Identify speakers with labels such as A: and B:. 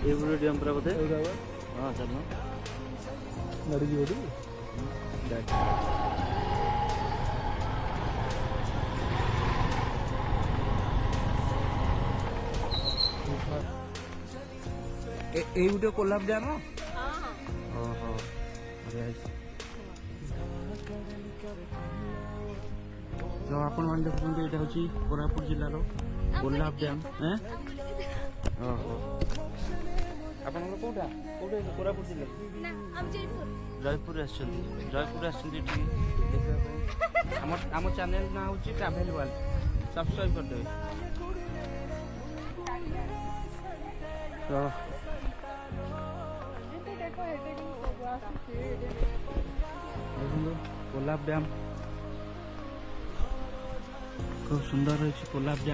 A: ଏଇଭଳି ଡ୍ୟାମ୍ ପୁରା ବୋଧେ ହଁ ଚାଲୁନ
B: ଗାଡ଼ି ଯିବ ଟି ଏଇ ଗୋଟେ କୋଲାବ ଡ୍ୟାମ
A: ଓହୋ
B: ତ ଆପଣମାନେ ଦେଖୁଛନ୍ତି ଏଇଟା ହେଉଛି କୋରାପୁଟ ଜିଲ୍ଲାର କୋଲାବ ଡ୍ୟାମ
A: ଓହୋ ଆପଣଙ୍କର କୋଉଟା କୋଉଟା କୋରାପୁଟ ଜିଲ୍ଲା ଜୟପୁର ଆସିଛନ୍ତି ଏଠି ଦେଖିବା ପାଇଁ ଆମ ଚ୍ୟାନେଲ ନାଁ ହେଉଛି ଟ୍ରାଭେଲ ୱାର୍ଲ୍ଡ ସବସ୍କ୍ରାଇବ କରିଦେବେ ତ ଦେଖନ୍ତୁ କୋଲାବ ଡ୍ୟାମ খুব সুন্দর হয়েছে কোলাব ড্যাম